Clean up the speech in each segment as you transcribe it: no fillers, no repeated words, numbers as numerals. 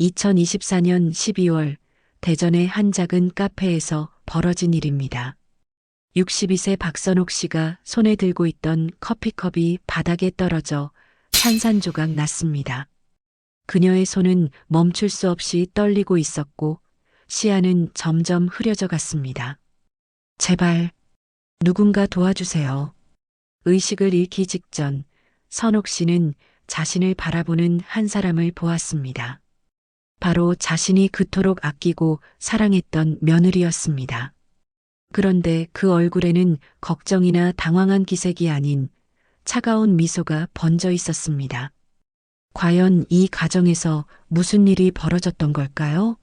2024년 12월 대전의 한 작은 카페에서 벌어진 일입니다. 62세 박선옥 씨가 손에 들고 있던 커피컵이 바닥에 떨어져 산산조각 났습니다. 그녀의 손은 멈출 수 없이 떨리고 있었고 시야는 점점 흐려져 갔습니다. 제발 누군가 도와주세요. 의식을 잃기 직전 선옥 씨는 자신을 바라보는 한 사람을 보았습니다. 바로 자신이 그토록 아끼고 사랑했던 며느리였습니다. 그런데 그 얼굴에는 걱정이나 당황한 기색이 아닌 차가운 미소가 번져 있었습니다. 과연 이 가정에서 무슨 일이 벌어졌던 걸까요?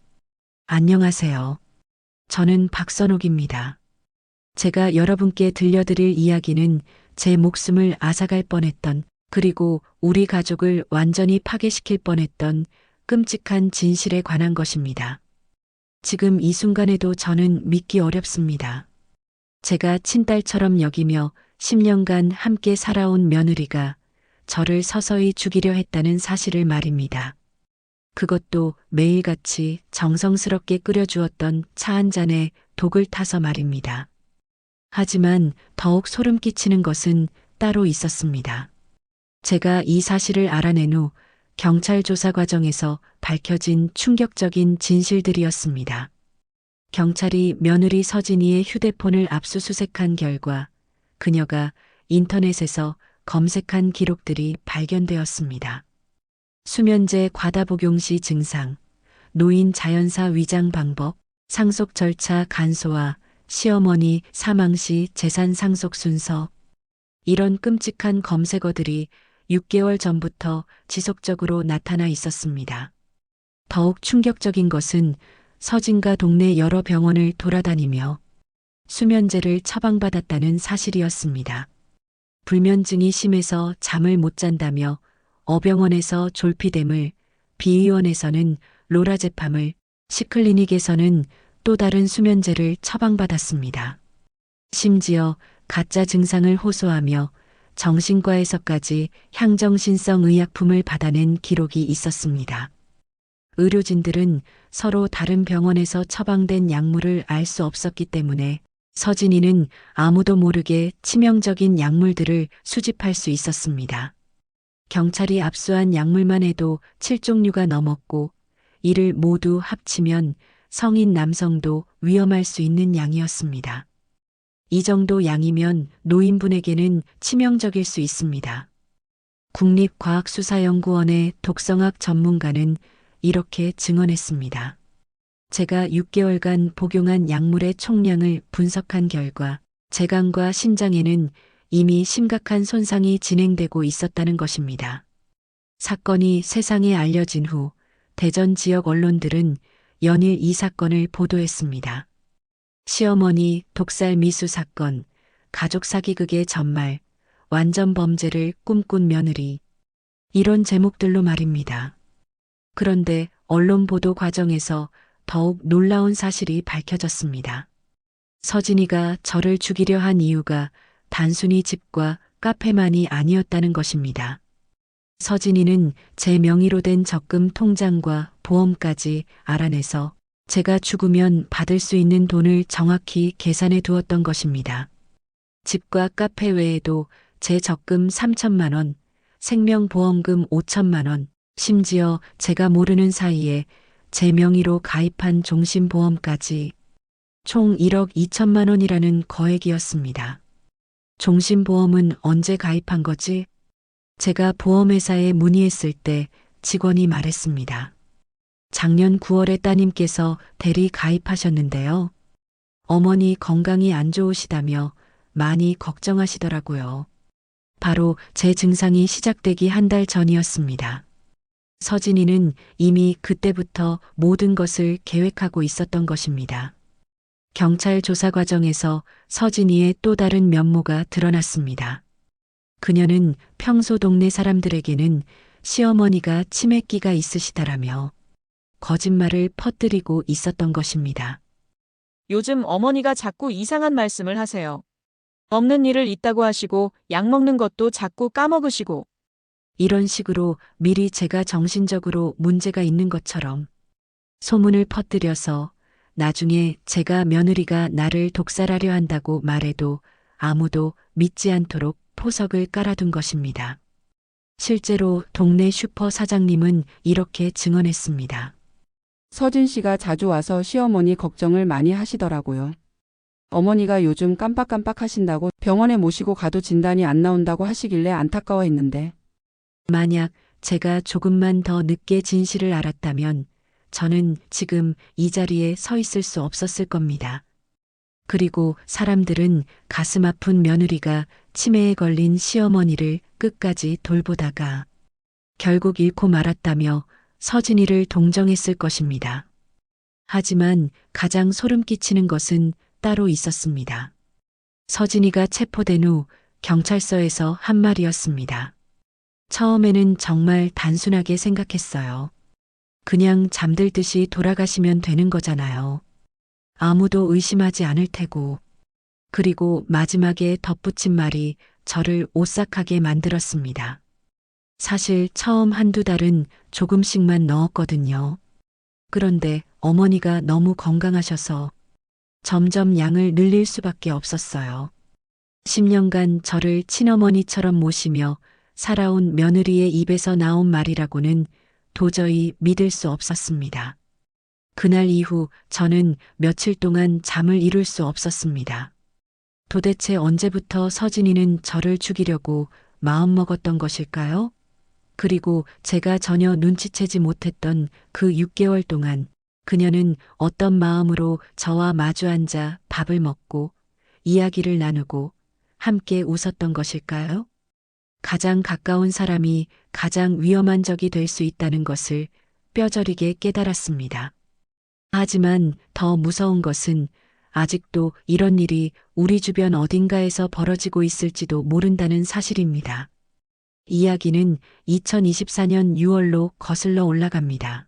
안녕하세요. 저는 박선옥입니다. 제가 여러분께 들려드릴 이야기는 제 목숨을 앗아갈 뻔했던, 그리고 우리 가족을 완전히 파괴시킬 뻔했던 끔찍한 진실에 관한 것입니다. 지금 이 순간에도 저는 믿기 어렵습니다. 제가 친딸처럼 여기며 10년간 함께 살아온 며느리가 저를 서서히 죽이려 했다는 사실을 말입니다. 그것도 매일같이 정성스럽게 끓여주었던 차 한 잔에 독을 타서 말입니다. 하지만 더욱 소름 끼치는 것은 따로 있었습니다. 제가 이 사실을 알아낸 후 경찰 조사 과정에서 밝혀진 충격적인 진실들이었습니다. 경찰이 며느리 서진이의 휴대폰을 압수수색한 결과 그녀가 인터넷에서 검색한 기록들이 발견되었습니다. 수면제 과다 복용 시 증상, 노인 자연사 위장 방법, 상속 절차 간소화, 시어머니 사망 시 재산 상속 순서, 이런 끔찍한 검색어들이 6개월 전부터 지속적으로 나타나 있었습니다. 더욱 충격적인 것은 서진과 동네 여러 병원을 돌아다니며 수면제를 처방받았다는 사실이었습니다. 불면증이 심해서 잠을 못 잔다며 어병원에서 졸피뎀을, 비의원에서는 로라제팜을, 시클리닉에서는 또 다른 수면제를 처방받았습니다. 심지어 가짜 증상을 호소하며 정신과에서까지 향정신성 의약품을 받아낸 기록이 있었습니다. 의료진들은 서로 다른 병원에서 처방된 약물을 알 수 없었기 때문에 서진이는 아무도 모르게 치명적인 약물들을 수집할 수 있었습니다. 경찰이 압수한 약물만 해도 7종류가 넘었고 이를 모두 합치면 성인 남성도 위험할 수 있는 양이었습니다. 이 정도 양이면 노인분에게는 치명적일 수 있습니다. 국립과학수사연구원의 독성학 전문가는 이렇게 증언했습니다. 제가 6개월간 복용한 약물의 총량을 분석한 결과 제 간과 심장에는 이미 심각한 손상이 진행되고 있었다는 것입니다. 사건이 세상에 알려진 후 대전 지역 언론들은 연일 이 사건을 보도했습니다. 시어머니 독살 미수 사건, 가족 사기극의 전말, 완전 범죄를 꿈꾼 며느리, 이런 제목들로 말입니다. 그런데 언론 보도 과정에서 더욱 놀라운 사실이 밝혀졌습니다. 서진이가 저를 죽이려 한 이유가 단순히 집과 카페만이 아니었다는 것입니다. 서진이는 제 명의로 된 적금 통장과 보험까지 알아내서 제가 죽으면 받을 수 있는 돈을 정확히 계산해 두었던 것입니다. 집과 카페 외에도 제 적금 3천만 원, 생명보험금 5천만 원, 심지어 제가 모르는 사이에 제 명의로 가입한 종신보험까지 총 1억 2천만 원이라는 거액이었습니다. 종신보험은 언제 가입한 거지? 제가 보험회사에 문의했을 때 직원이 말했습니다. 작년 9월에 따님께서 대리 가입하셨는데요. 어머니 건강이 안 좋으시다며 많이 걱정하시더라고요. 바로 제 증상이 시작되기 한 달 전이었습니다. 서진이는 이미 그때부터 모든 것을 계획하고 있었던 것입니다. 경찰 조사 과정에서 서진이의 또 다른 면모가 드러났습니다. 그녀는 평소 동네 사람들에게는 시어머니가 치매기가 있으시다라며 거짓말을 퍼뜨리고 있었던 것입니다. 요즘 어머니가 자꾸 이상한 말씀을 하세요. 없는 일을 있다고 하시고 약 먹는 것도 자꾸 까먹으시고 이런 식으로 미리 제가 정신적으로 문제가 있는 것처럼 소문을 퍼뜨려서 나중에 제가 며느리가 나를 독살하려 한다고 말해도 아무도 믿지 않도록 포석을 깔아둔 것입니다. 실제로 동네 슈퍼 사장님은 이렇게 증언했습니다. 서진 씨가 자주 와서 시어머니 걱정을 많이 하시더라고요. 어머니가 요즘 깜빡깜빡 하신다고 병원에 모시고 가도 진단이 안 나온다고 하시길래 안타까워했는데 만약 제가 조금만 더 늦게 진실을 알았다면 저는 지금 이 자리에 서 있을 수 없었을 겁니다. 그리고 사람들은 가슴 아픈 며느리가 치매에 걸린 시어머니를 끝까지 돌보다가 결국 잃고 말았다며 서진이를 동정했을 것입니다. 하지만 가장 소름 끼치는 것은 따로 있었습니다. 서진이가 체포된 후 경찰서에서 한 말이었습니다. 처음에는 정말 단순하게 생각했어요. 그냥 잠들듯이 돌아가시면 되는 거잖아요. 아무도 의심하지 않을 테고. 그리고 마지막에 덧붙인 말이 저를 오싹하게 만들었습니다. 사실 처음 한두 달은 조금씩만 넣었거든요. 그런데 어머니가 너무 건강하셔서 점점 양을 늘릴 수밖에 없었어요. 10년간 저를 친어머니처럼 모시며 살아온 며느리의 입에서 나온 말이라고는 도저히 믿을 수 없었습니다. 그날 이후 저는 며칠 동안 잠을 이룰 수 없었습니다. 도대체 언제부터 서진이는 저를 죽이려고 마음먹었던 것일까요? 그리고 제가 전혀 눈치채지 못했던 그 6개월 동안 그녀는 어떤 마음으로 저와 마주 앉아 밥을 먹고 이야기를 나누고 함께 웃었던 것일까요? 가장 가까운 사람이 가장 위험한 적이 될 수 있다는 것을 뼈저리게 깨달았습니다. 하지만 더 무서운 것은 아직도 이런 일이 우리 주변 어딘가에서 벌어지고 있을지도 모른다는 사실입니다. 이야기는 2024년 6월로 거슬러 올라갑니다.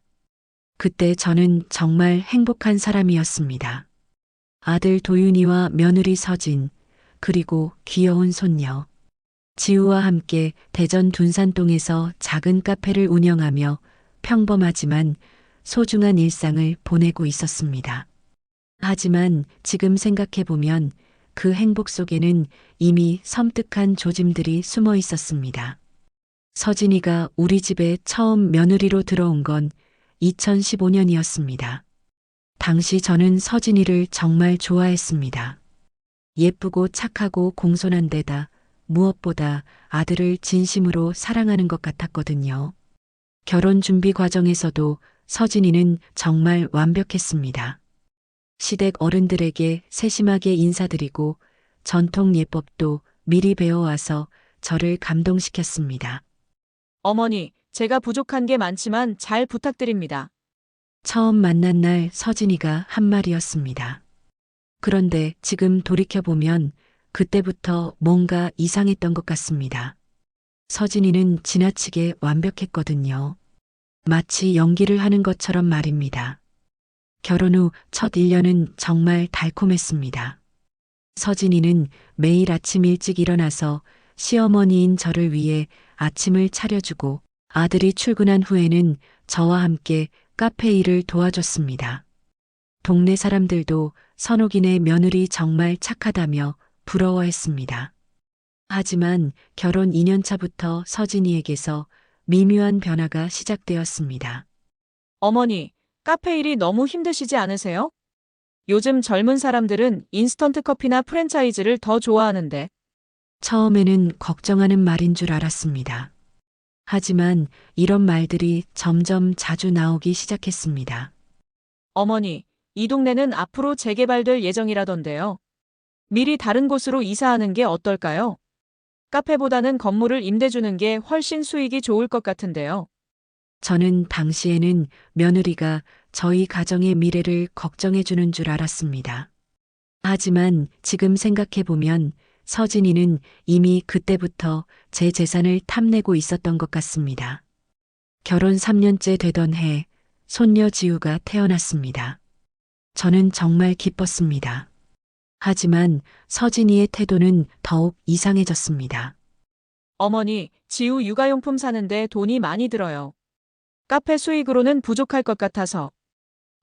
그때 저는 정말 행복한 사람이었습니다. 아들 도윤이와 며느리 서진, 그리고 귀여운 손녀 지우와 함께 대전 둔산동에서 작은 카페를 운영하며 평범하지만 소중한 일상을 보내고 있었습니다. 하지만 지금 생각해보면 그 행복 속에는 이미 섬뜩한 조짐들이 숨어 있었습니다. 서진이가 우리 집에 처음 며느리로 들어온 건 2015년이었습니다. 당시 저는 서진이를 정말 좋아했습니다. 예쁘고 착하고 공손한 데다 무엇보다 아들을 진심으로 사랑하는 것 같았거든요. 결혼 준비 과정에서도 서진이는 정말 완벽했습니다. 시댁 어른들에게 세심하게 인사드리고 전통 예법도 미리 배워와서 저를 감동시켰습니다. 어머니, 제가 부족한 게 많지만 잘 부탁드립니다. 처음 만난 날 서진이가 한 말이었습니다. 그런데 지금 돌이켜보면 그때부터 뭔가 이상했던 것 같습니다. 서진이는 지나치게 완벽했거든요. 마치 연기를 하는 것처럼 말입니다. 결혼 후 첫 1년은 정말 달콤했습니다. 서진이는 매일 아침 일찍 일어나서 시어머니인 저를 위해 아침을 차려주고 아들이 출근한 후에는 저와 함께 카페 일을 도와줬습니다. 동네 사람들도 선옥이네 며느리 정말 착하다며 부러워했습니다. 하지만 결혼 2년 차부터 서진이에게서 미묘한 변화가 시작되었습니다. 어머니, 카페 일이 너무 힘드시지 않으세요? 요즘 젊은 사람들은 인스턴트 커피나 프랜차이즈를 더 좋아하는데. 처음에는 걱정하는 말인 줄 알았습니다. 하지만 이런 말들이 점점 자주 나오기 시작했습니다. 어머니, 이 동네는 앞으로 재개발될 예정이라던데요. 미리 다른 곳으로 이사하는 게 어떨까요? 카페보다는 건물을 임대 주는 게 훨씬 수익이 좋을 것 같은데요. 저는 당시에는 며느리가 저희 가정의 미래를 걱정해 주는 줄 알았습니다. 하지만 지금 생각해보면 서진이는 이미 그때부터 제 재산을 탐내고 있었던 것 같습니다. 결혼 3년째 되던 해 손녀 지우가 태어났습니다. 저는 정말 기뻤습니다. 하지만 서진이의 태도는 더욱 이상해졌습니다. 어머니, 지우 육아용품 사는데 돈이 많이 들어요. 카페 수익으로는 부족할 것 같아서.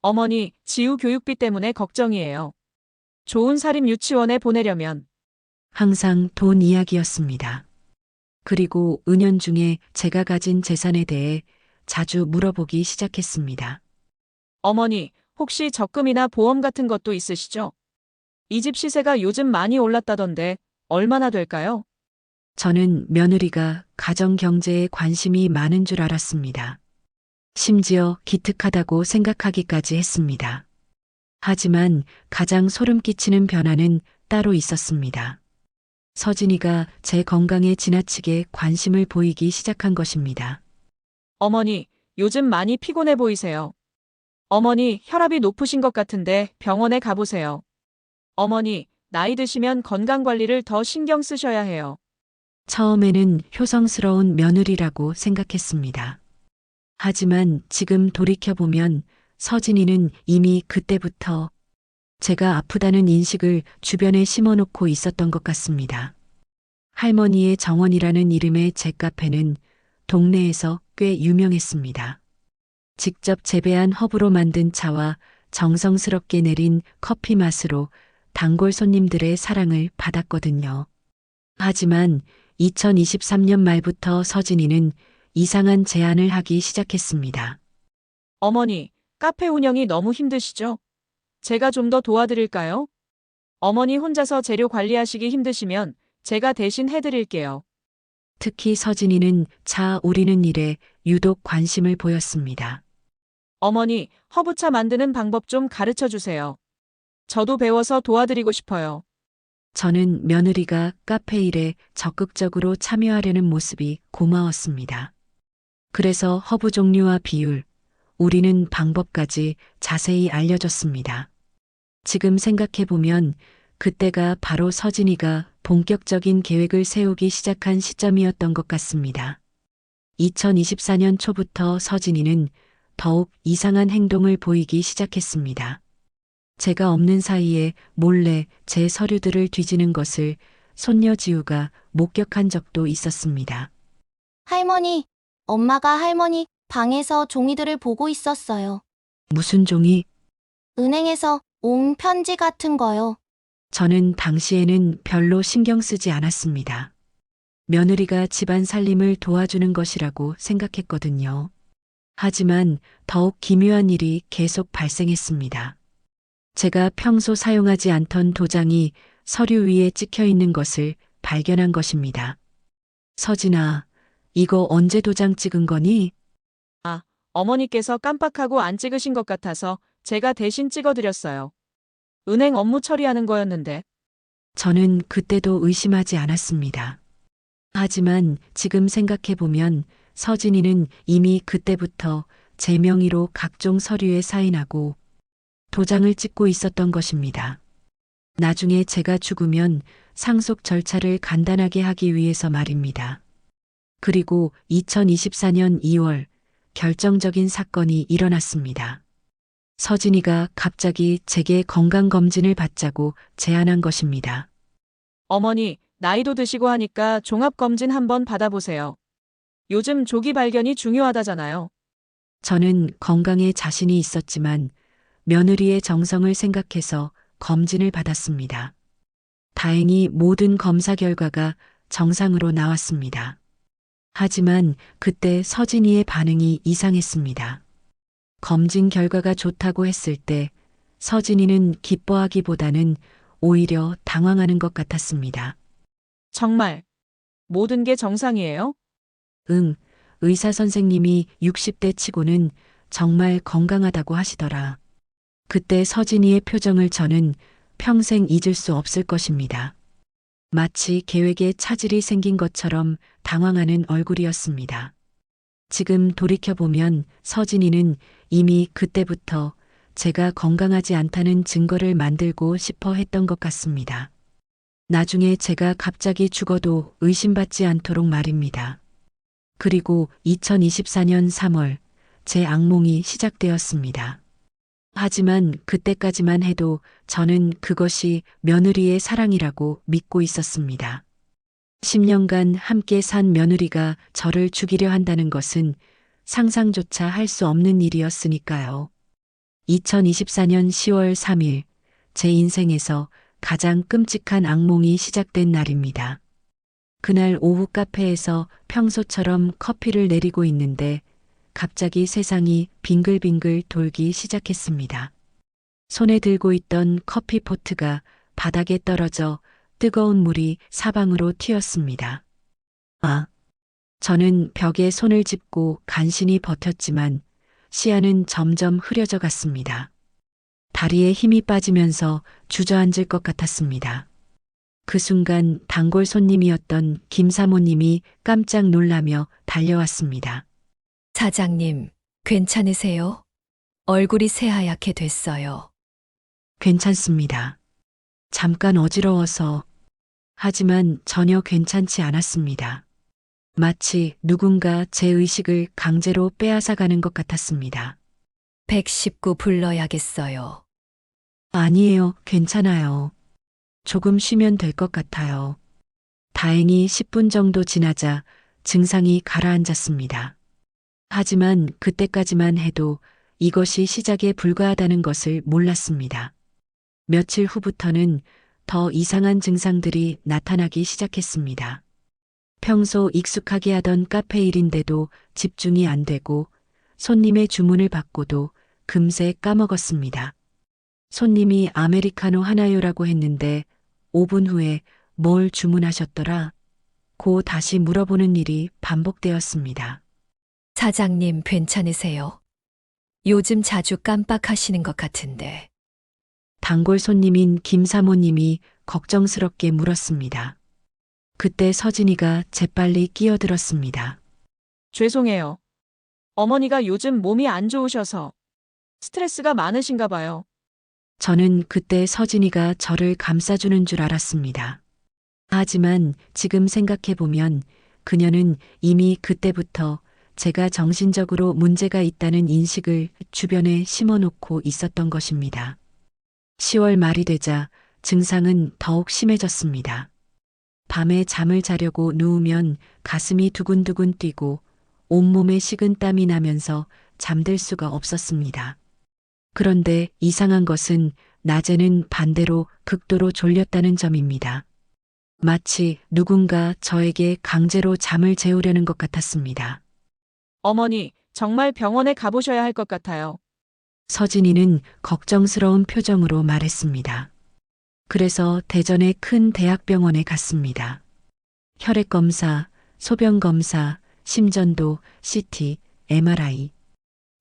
어머니, 지우 교육비 때문에 걱정이에요. 좋은 사립 유치원에 보내려면. 항상 돈 이야기였습니다. 그리고 은연중에 제가 가진 재산에 대해 자주 물어보기 시작했습니다. 어머니, 혹시 적금이나 보험 같은 것도 있으시죠? 이 집 시세가 요즘 많이 올랐다던데 얼마나 될까요? 저는 며느리가 가정 경제에 관심이 많은 줄 알았습니다. 심지어 기특하다고 생각하기까지 했습니다. 하지만 가장 소름 끼치는 변화는 따로 있었습니다. 서진이가 제 건강에 지나치게 관심을 보이기 시작한 것입니다. 어머니, 요즘 많이 피곤해 보이세요. 어머니, 혈압이 높으신 것 같은데 병원에 가보세요. 어머니, 나이 드시면 건강 관리를 더 신경 쓰셔야 해요. 처음에는 효성스러운 며느리라고 생각했습니다. 하지만 지금 돌이켜보면 서진이는 이미 그때부터 제가 아프다는 인식을 주변에 심어놓고 있었던 것 같습니다. 할머니의 정원이라는 이름의 제 카페는 동네에서 꽤 유명했습니다. 직접 재배한 허브로 만든 차와 정성스럽게 내린 커피 맛으로 단골 손님들의 사랑을 받았거든요. 하지만 2023년 말부터 서진이는 이상한 제안을 하기 시작했습니다. 어머니, 카페 운영이 너무 힘드시죠? 제가 좀 더 도와드릴까요? 어머니 혼자서 재료 관리하시기 힘드시면 제가 대신 해드릴게요. 특히 서진이는 차 우리는 일에 유독 관심을 보였습니다. 어머니, 허브차 만드는 방법 좀 가르쳐 주세요. 저도 배워서 도와드리고 싶어요. 저는 며느리가 카페 일에 적극적으로 참여하려는 모습이 고마웠습니다. 그래서 허브 종류와 비율, 우리는 방법까지 자세히 알려줬습니다. 지금 생각해보면 그때가 바로 서진이가 본격적인 계획을 세우기 시작한 시점이었던 것 같습니다. 2024년 초부터 서진이는 더욱 이상한 행동을 보이기 시작했습니다. 제가 없는 사이에 몰래 제 서류들을 뒤지는 것을 손녀 지우가 목격한 적도 있었습니다. 할머니, 엄마가 할머니 방에서 종이들을 보고 있었어요. 무슨 종이? 은행에서 온 편지 같은 거요. 저는 당시에는 별로 신경 쓰지 않았습니다. 며느리가 집안 살림을 도와주는 것이라고 생각했거든요. 하지만 더욱 기묘한 일이 계속 발생했습니다. 제가 평소 사용하지 않던 도장이 서류 위에 찍혀 있는 것을 발견한 것입니다. 서진아, 이거 언제 도장 찍은 거니? 어머니께서 깜빡하고 안 찍으신 것 같아서 제가 대신 찍어드렸어요. 은행 업무 처리하는 거였는데. 저는 그때도 의심하지 않았습니다. 하지만 지금 생각해보면 서진이는 이미 그때부터 제 명의로 각종 서류에 사인하고 도장을 찍고 있었던 것입니다. 나중에 제가 죽으면 상속 절차를 간단하게 하기 위해서 말입니다. 그리고 2024년 2월 결정적인 사건이 일어났습니다. 서진이가 갑자기 제게 건강검진을 받자고 제안한 것입니다. 어머니, 나이도 드시고 하니까 종합검진 한번 받아보세요. 요즘 조기 발견이 중요하다잖아요. 저는 건강에 자신이 있었지만 며느리의 정성을 생각해서 검진을 받았습니다. 다행히 모든 검사 결과가 정상으로 나왔습니다. 하지만 그때 서진이의 반응이 이상했습니다. 검진 결과가 좋다고 했을 때 서진이는 기뻐하기보다는 오히려 당황하는 것 같았습니다. 정말 모든 게 정상이에요? 응, 의사 선생님이 60대 치고는 정말 건강하다고 하시더라. 그때 서진이의 표정을 저는 평생 잊을 수 없을 것입니다. 마치 계획에 차질이 생긴 것처럼 당황하는 얼굴이었습니다. 지금 돌이켜보면 서진이는 이미 그때부터 제가 건강하지 않다는 증거를 만들고 싶어 했던 것 같습니다. 나중에 제가 갑자기 죽어도 의심받지 않도록 말입니다. 그리고 2024년 3월 제 악몽이 시작되었습니다. 하지만 그때까지만 해도 저는 그것이 며느리의 사랑이라고 믿고 있었습니다. 10년간 함께 산 며느리가 저를 죽이려 한다는 것은 상상조차 할 수 없는 일이었으니까요. 2024년 10월 3일, 제 인생에서 가장 끔찍한 악몽이 시작된 날입니다. 그날 오후 카페에서 평소처럼 커피를 내리고 있는데 갑자기 세상이 빙글빙글 돌기 시작했습니다. 손에 들고 있던 커피포트가 바닥에 떨어져 뜨거운 물이 사방으로 튀었습니다. 저는 벽에 손을 짚고 간신히 버텼지만 시야는 점점 흐려져 갔습니다. 다리에 힘이 빠지면서 주저앉을 것 같았습니다. 그 순간 단골 손님이었던 김 사모님이 깜짝 놀라며 달려왔습니다. 사장님, 괜찮으세요? 얼굴이 새하얗게 됐어요. 괜찮습니다. 잠깐 어지러워서. 하지만 전혀 괜찮지 않았습니다. 마치 누군가 제 의식을 강제로 빼앗아가는 것 같았습니다. 119 불러야겠어요. 아니에요, 괜찮아요. 조금 쉬면 될 것 같아요. 다행히 10분 정도 지나자 증상이 가라앉았습니다. 하지만 그때까지만 해도 이것이 시작에 불과하다는 것을 몰랐습니다. 며칠 후부터는 더 이상한 증상들이 나타나기 시작했습니다. 평소 익숙하게 하던 카페 일인데도 집중이 안 되고 손님의 주문을 받고도 금세 까먹었습니다. 손님이 아메리카노 하나요라고 했는데 5분 후에 뭘 주문하셨더라? 고 다시 물어보는 일이 반복되었습니다. 사장님, 괜찮으세요? 요즘 자주 깜빡하시는 것 같은데. 단골 손님인 김 사모님이 걱정스럽게 물었습니다. 그때 서진이가 재빨리 끼어들었습니다. 죄송해요. 어머니가 요즘 몸이 안 좋으셔서 스트레스가 많으신가 봐요. 저는 그때 서진이가 저를 감싸주는 줄 알았습니다. 하지만 지금 생각해보면 그녀는 이미 그때부터 제가 정신적으로 문제가 있다는 인식을 주변에 심어놓고 있었던 것입니다. 10월 말이 되자 증상은 더욱 심해졌습니다. 밤에 잠을 자려고 누우면 가슴이 두근두근 뛰고 온몸에 식은 땀이 나면서 잠들 수가 없었습니다. 그런데 이상한 것은 낮에는 반대로 극도로 졸렸다는 점입니다. 마치 누군가 저에게 강제로 잠을 재우려는 것 같았습니다. 어머니, 정말 병원에 가보셔야 할 것 같아요. 서진이는 걱정스러운 표정으로 말했습니다. 그래서 대전의 큰 대학병원에 갔습니다. 혈액검사, 소변검사, 심전도, CT, MRI,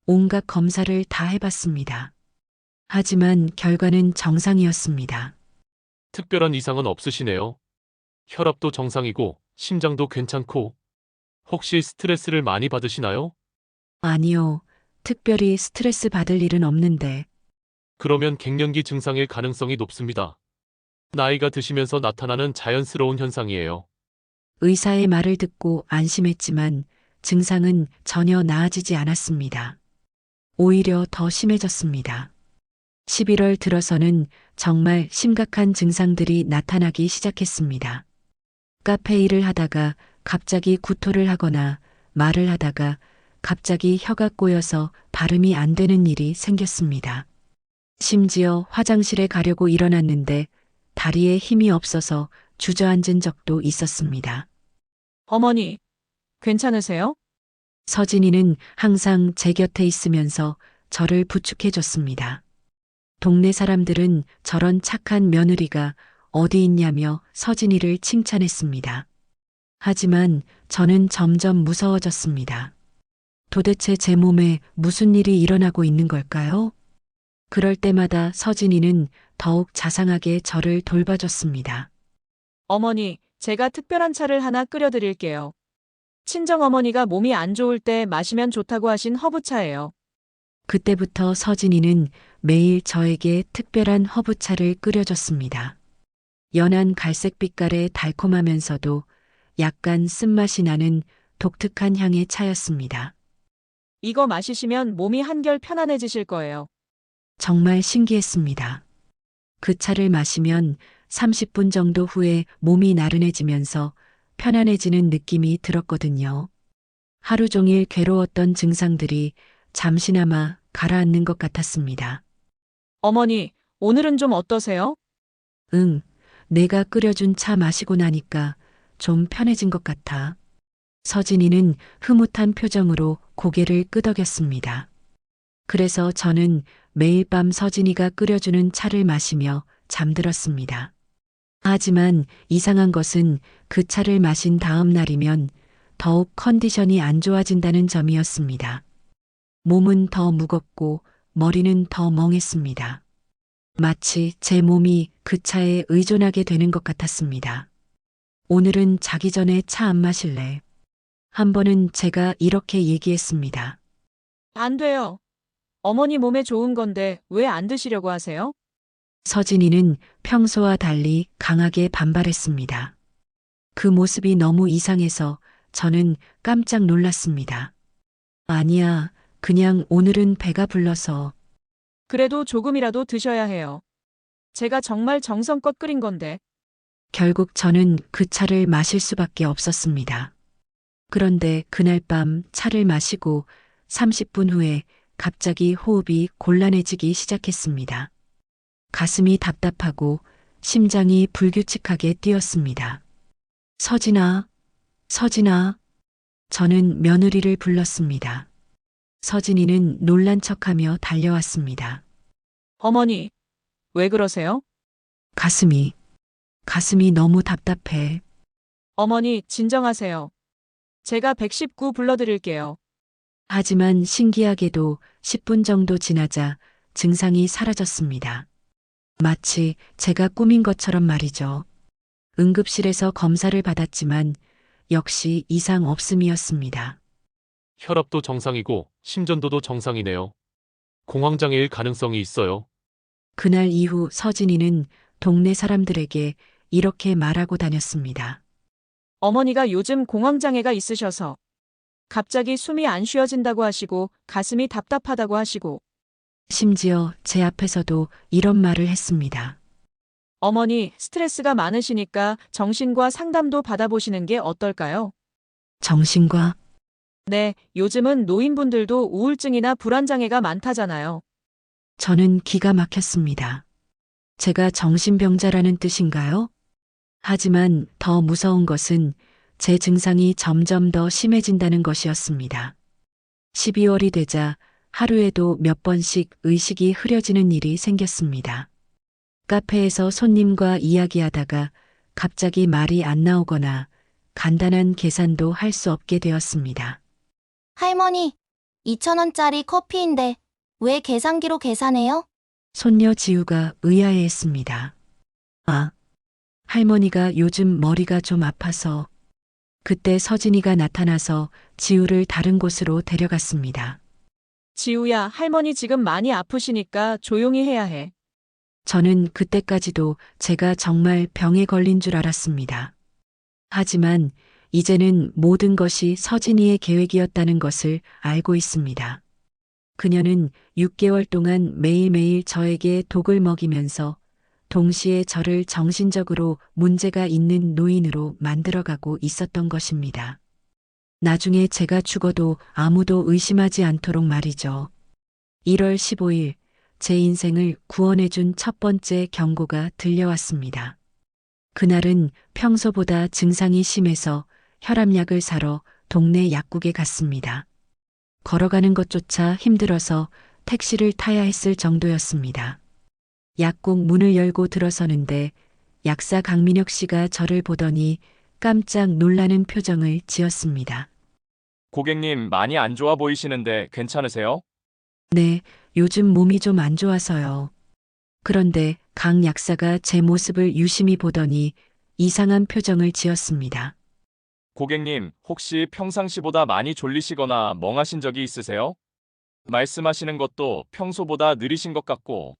온갖 검사를 다 해봤습니다. 하지만 결과는 정상이었습니다. 특별한 이상은 없으시네요. 혈압도 정상이고 심장도 괜찮고 혹시 스트레스를 많이 받으시나요? 아니요, 특별히 스트레스 받을 일은 없는데. 그러면 갱년기 증상일 가능성이 높습니다. 나이가 드시면서 나타나는 자연스러운 현상이에요. 의사의 말을 듣고 안심했지만 증상은 전혀 나아지지 않았습니다. 오히려 더 심해졌습니다. 11월 들어서는 정말 심각한 증상들이 나타나기 시작했습니다. 카페 일을 하다가 갑자기 구토를 하거나 말을 하다가 갑자기 혀가 꼬여서 발음이 안 되는 일이 생겼습니다. 심지어 화장실에 가려고 일어났는데 다리에 힘이 없어서 주저앉은 적도 있었습니다. 어머니, 괜찮으세요? 서진이는 항상 제 곁에 있으면서 저를 부축해줬습니다. 동네 사람들은 저런 착한 며느리가 어디 있냐며 서진이를 칭찬했습니다. 하지만 저는 점점 무서워졌습니다. 도대체 제 몸에 무슨 일이 일어나고 있는 걸까요? 그럴 때마다 서진이는 더욱 자상하게 저를 돌봐줬습니다. 어머니, 제가 특별한 차를 하나 끓여드릴게요. 친정어머니가 몸이 안 좋을 때 마시면 좋다고 하신 허브차예요. 그때부터 서진이는 매일 저에게 특별한 허브차를 끓여줬습니다. 연한 갈색 빛깔의 달콤하면서도 약간 쓴맛이 나는 독특한 향의 차였습니다. 이거 마시시면 몸이 한결 편안해지실 거예요. 정말 신기했습니다. 그 차를 마시면 30분 정도 후에 몸이 나른해지면서 편안해지는 느낌이 들었거든요. 하루 종일 괴로웠던 증상들이 잠시나마 가라앉는 것 같았습니다. 어머니, 오늘은 좀 어떠세요? 응, 내가 끓여준 차 마시고 나니까 좀 편해진 것 같아. 서진이는 흐뭇한 표정으로 고개를 끄덕였습니다. 그래서 저는 매일 밤 서진이가 끓여주는 차를 마시며 잠들었습니다. 하지만 이상한 것은 그 차를 마신 다음 날이면 더욱 컨디션이 안 좋아진다는 점이었습니다. 몸은 더 무겁고 머리는 더 멍했습니다. 마치 제 몸이 그 차에 의존하게 되는 것 같았습니다. 오늘은 자기 전에 차 안 마실래? 한 번은 제가 이렇게 얘기했습니다. 안 돼요. 어머니 몸에 좋은 건데 왜 안 드시려고 하세요? 서진이는 평소와 달리 강하게 반발했습니다. 그 모습이 너무 이상해서 저는 깜짝 놀랐습니다. 아니야, 그냥 오늘은 배가 불러서. 그래도 조금이라도 드셔야 해요. 제가 정말 정성껏 끓인 건데. 결국 저는 그 차를 마실 수밖에 없었습니다. 그런데 그날 밤 차를 마시고 30분 후에 갑자기 호흡이 곤란해지기 시작했습니다. 가슴이 답답하고 심장이 불규칙하게 뛰었습니다. 서진아, 서진아. 저는 며느리를 불렀습니다. 서진이는 놀란 척하며 달려왔습니다. 어머니, 왜 그러세요? 가슴이 너무 답답해. 어머니, 진정하세요. 제가 119 불러드릴게요. 하지만 신기하게도 10분 정도 지나자 증상이 사라졌습니다. 마치 제가 꾸민 것처럼 말이죠. 응급실에서 검사를 받았지만 역시 이상 없음이었습니다. 혈압도 정상이고 심전도도 정상이네요. 공황장애일 가능성이 있어요. 그날 이후 서진이는 동네 사람들에게 이렇게 말하고 다녔습니다. 어머니가 요즘 공황장애가 있으셔서 갑자기 숨이 안 쉬어진다고 하시고 가슴이 답답하다고 하시고 심지어 제 앞에서도 이런 말을 했습니다. 어머니 스트레스가 많으시니까 정신과 상담도 받아보시는 게 어떨까요? 정신과 네, 요즘은 노인분들도 우울증이나 불안장애가 많다잖아요. 저는 기가 막혔습니다. 제가 정신병자라는 뜻인가요? 하지만 더 무서운 것은 제 증상이 점점 더 심해진다는 것이었습니다. 12월이 되자 하루에도 몇 번씩 의식이 흐려지는 일이 생겼습니다. 카페에서 손님과 이야기하다가 갑자기 말이 안 나오거나 간단한 계산도 할 수 없게 되었습니다. 할머니, 2,000원짜리 커피인데 왜 계산기로 계산해요? 손녀 지우가 의아해했습니다. 아, 할머니가 요즘 머리가 좀 아파서. 그때 서진이가 나타나서 지우를 다른 곳으로 데려갔습니다. 지우야, 할머니 지금 많이 아프시니까 조용히 해야 해. 저는 그때까지도 제가 정말 병에 걸린 줄 알았습니다. 하지만 이제는 모든 것이 서진이의 계획이었다는 것을 알고 있습니다. 그녀는 6개월 동안 매일매일 저에게 독을 먹이면서 동시에 저를 정신적으로 문제가 있는 노인으로 만들어가고 있었던 것입니다. 나중에 제가 죽어도 아무도 의심하지 않도록 말이죠. 1월 15일 제 인생을 구원해준 첫 번째 경고가 들려왔습니다. 그날은 평소보다 증상이 심해서 혈압약을 사러 동네 약국에 갔습니다. 걸어가는 것조차 힘들어서 택시를 타야 했을 정도였습니다. 약국 문을 열고 들어서는데 약사 강민혁 씨가 저를 보더니 깜짝 놀라는 표정을 지었습니다. 고객님, 많이 안 좋아 보이시는데 괜찮으세요? 네, 요즘 몸이 좀 안 좋아서요. 그런데 강 약사가 제 모습을 유심히 보더니 이상한 표정을 지었습니다. 고객님, 혹시 평상시보다 많이 졸리시거나 멍하신 적이 있으세요? 말씀하시는 것도 평소보다 느리신 것 같고,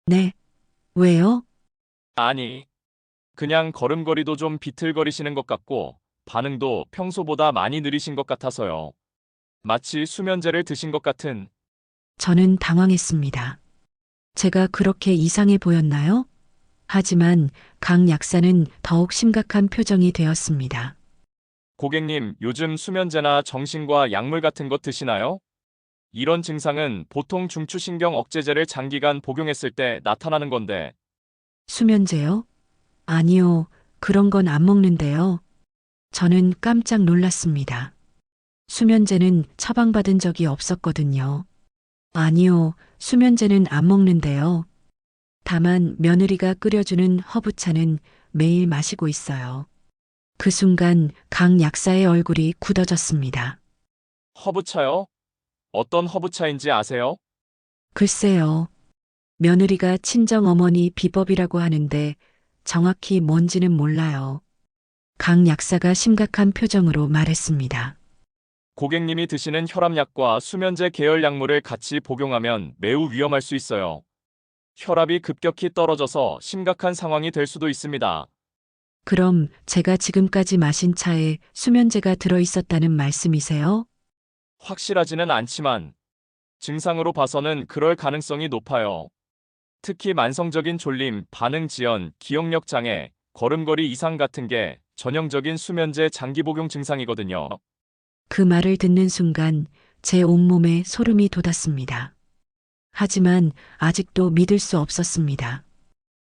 네, 왜요? 아니, 그냥 걸음걸이도 좀 비틀거리시는 것 같고, 반응도 평소보다 많이 느리신 것 같아서요. 마치 수면제를 드신 것 같은. 저는 당황했습니다. 제가 그렇게 이상해 보였나요? 하지만 강 약사는 더욱 심각한 표정이 되었습니다. 고객님, 요즘 수면제나 정신과 약물 같은 것 드시나요? 이런 증상은 보통 중추신경 억제제를 장기간 복용했을 때 나타나는 건데, 수면제요? 아니요, 그런 건 안 먹는데요. 저는 깜짝 놀랐습니다. 수면제는 처방받은 적이 없었거든요. 아니요, 수면제는 안 먹는데요. 다만 며느리가 끓여주는 허브차는 매일 마시고 있어요. 그 순간 강 약사의 얼굴이 굳어졌습니다. 허브차요? 어떤 허브차인지 아세요? 글쎄요. 며느리가 친정어머니 비법이라고 하는데 정확히 뭔지는 몰라요. 강 약사가 심각한 표정으로 말했습니다. 고객님이 드시는 혈압약과 수면제 계열 약물을 같이 복용하면 매우 위험할 수 있어요. 혈압이 급격히 떨어져서 심각한 상황이 될 수도 있습니다. 그럼 제가 지금까지 마신 차에 수면제가 들어 있었다는 말씀이세요? 확실하지는 않지만 증상으로 봐서는 그럴 가능성이 높아요. 특히 만성적인 졸림, 반응 지연, 기억력 장애, 걸음걸이 이상 같은 게 전형적인 수면제 장기 복용 증상이거든요. 그 말을 듣는 순간 제 온몸에 소름이 돋았습니다. 하지만 아직도 믿을 수 없었습니다.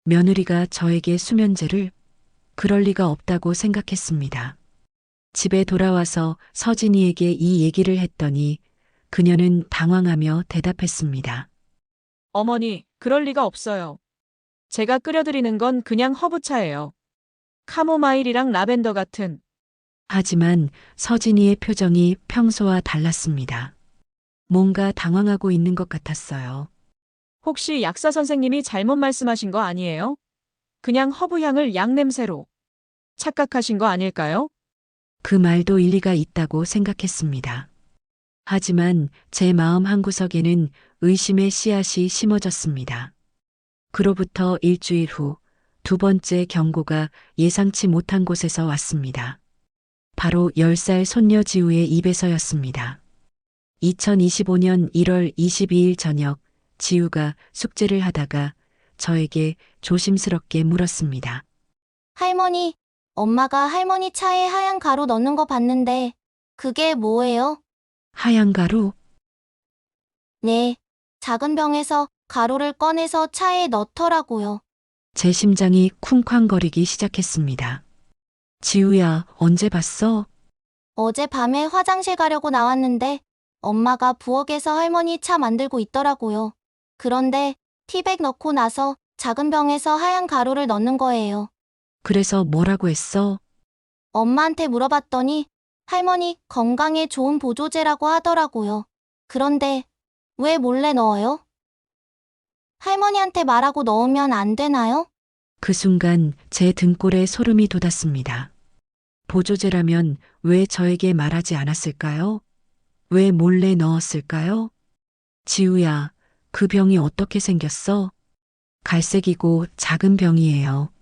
며느리가 저에게 수면제를 그럴 리가 없다고 생각했습니다. 집에 돌아와서 서진이에게 이 얘기를 했더니 그녀는 당황하며 대답했습니다. 어머니, 그럴 리가 없어요. 제가 끓여드리는 건 그냥 허브차예요. 카모마일이랑 라벤더 같은. 하지만 서진이의 표정이 평소와 달랐습니다. 뭔가 당황하고 있는 것 같았어요. 혹시 약사 선생님이 잘못 말씀하신 거 아니에요? 그냥 허브향을 약 냄새로 착각하신 거 아닐까요? 그 말도 일리가 있다고 생각했습니다. 하지만 제 마음 한구석에는 의심의 씨앗이 심어졌습니다. 그로부터 일주일 후 두 번째 경고가 예상치 못한 곳에서 왔습니다. 바로 10살 손녀 지우의 입에서였습니다. 2025년 1월 22일 저녁 지우가 숙제를 하다가 저에게 조심스럽게 물었습니다. 할머니, 엄마가 할머니 차에 하얀 가루 넣는 거 봤는데, 그게 뭐예요? 하얀 가루? 네, 작은 병에서 가루를 꺼내서 차에 넣더라고요. 제 심장이 쿵쾅거리기 시작했습니다. 지우야, 언제 봤어? 어젯밤에 화장실 가려고 나왔는데, 엄마가 부엌에서 할머니 차 만들고 있더라고요. 그런데 티백 넣고 나서 작은 병에서 하얀 가루를 넣는 거예요. 그래서 뭐라고 했어? 엄마한테 물어봤더니 할머니 건강에 좋은 보조제라고 하더라고요. 그런데 왜 몰래 넣어요? 할머니한테 말하고 넣으면 안 되나요? 그 순간 제 등골에 소름이 돋았습니다. 보조제라면 왜 저에게 말하지 않았을까요? 왜 몰래 넣었을까요? 지우야, 그 병이 어떻게 생겼어? 갈색이고 작은 병이에요.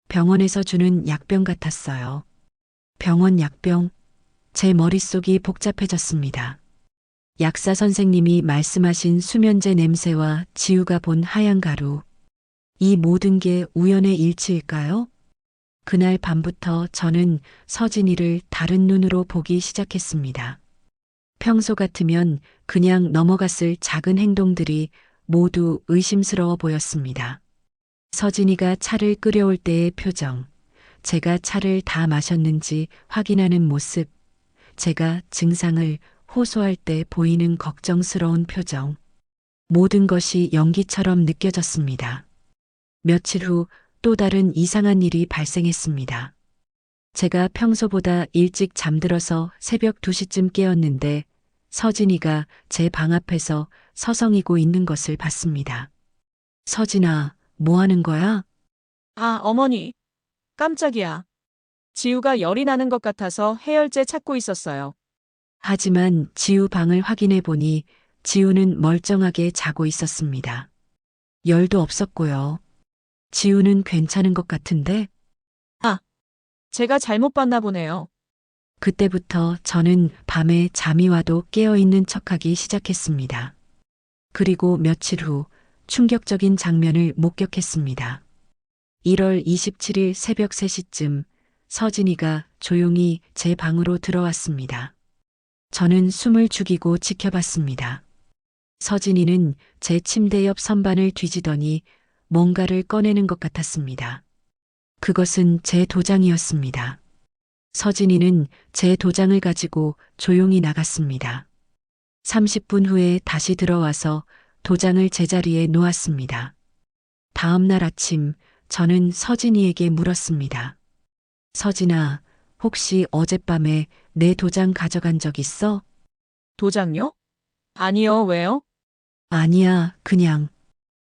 병원에서 주는 약병 같았어요. 병원 약병, 제 머릿속이 복잡해졌습니다. 약사 선생님이 말씀하신 수면제 냄새와 지우가 본 하얀 가루. 이 모든 게 우연의 일치일까요? 그날 밤부터 저는 서진이를 다른 눈으로 보기 시작했습니다. 평소 같으면 그냥 넘어갔을 작은 행동들이 모두 의심스러워 보였습니다. 서진이가 차를 끓여올 때의 표정, 제가 차를 다 마셨는지 확인하는 모습, 제가 증상을 호소할 때 보이는 걱정스러운 표정, 모든 것이 연기처럼 느껴졌습니다. 며칠 후 또 다른 이상한 일이 발생했습니다. 제가 평소보다 일찍 잠들어서 새벽 2시쯤 깨었는데 서진이가 제 방 앞에서 서성이고 있는 것을 봤습니다. 서진아, 뭐 하는 거야? 아, 어머니. 깜짝이야. 지우가 열이 나는 것 같아서 해열제 찾고 있었어요. 하지만 지우 방을 확인해 보니 지우는 멀쩡하게 자고 있었습니다. 열도 없었고요. 지우는 괜찮은 것 같은데? 제가 잘못 봤나 보네요. 그때부터 저는 밤에 잠이 와도 깨어있는 척하기 시작했습니다. 그리고 며칠 후 충격적인 장면을 목격했습니다. 1월 27일 새벽 3시쯤 서진이가 조용히 제 방으로 들어왔습니다. 저는 숨을 죽이고 지켜봤습니다. 서진이는 제 침대 옆 선반을 뒤지더니 뭔가를 꺼내는 것 같았습니다. 그것은 제 도장이었습니다. 서진이는 제 도장을 가지고 조용히 나갔습니다. 30분 후에 다시 들어와서 도장을 제자리에 놓았습니다. 다음 날 아침 저는 서진이에게 물었습니다. 서진아, 혹시 어젯밤에 내 도장 가져간 적 있어? 도장요? 아니요, 왜요? 아니야, 그냥.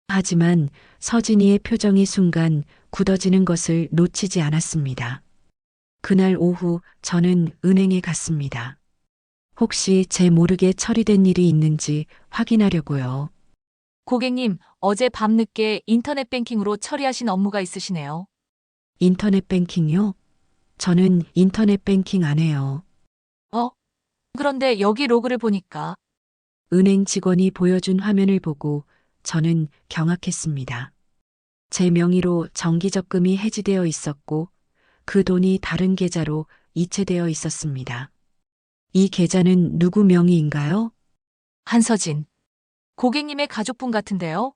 하지만 서진이의 표정이 순간 굳어지는 것을 놓치지 않았습니다. 그날 오후 저는 은행에 갔습니다. 혹시 제 모르게 처리된 일이 있는지 확인하려고요. 고객님, 어제 밤늦게 인터넷 뱅킹으로 처리하신 업무가 있으시네요. 인터넷 뱅킹요? 저는 인터넷 뱅킹 안 해요. 그런데 여기 로그를 보니까 은행 직원이 보여준 화면을 보고 저는 경악했습니다. 제 명의로 정기적금이 해지되어 있었고 그 돈이 다른 계좌로 이체되어 있었습니다. 이 계좌는 누구 명의인가요? 한서진. 고객님의 가족분 같은데요?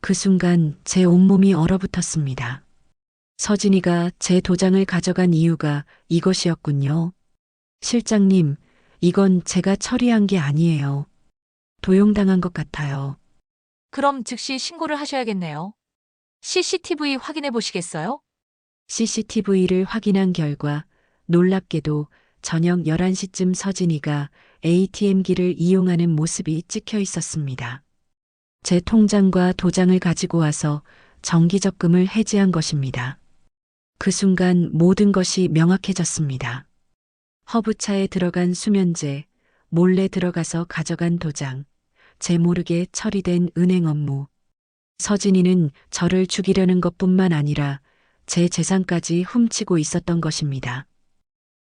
그 순간 제 온몸이 얼어붙었습니다. 서진이가 제 도장을 가져간 이유가 이것이었군요. 실장님, 이건 제가 처리한 게 아니에요. 도용당한 것 같아요. 그럼 즉시 신고를 하셔야겠네요. CCTV 확인해 보시겠어요? CCTV를 확인한 결과 놀랍게도 저녁 11시쯤 서진이가 ATM기를 이용하는 모습이 찍혀 있었습니다. 제 통장과 도장을 가지고 와서 정기적금을 해지한 것입니다. 그 순간 모든 것이 명확해졌습니다. 허브차에 들어간 수면제, 몰래 들어가서 가져간 도장, 제 모르게 처리된 은행 업무. 서진이는 저를 죽이려는 것뿐만 아니라 제 재산까지 훔치고 있었던 것입니다.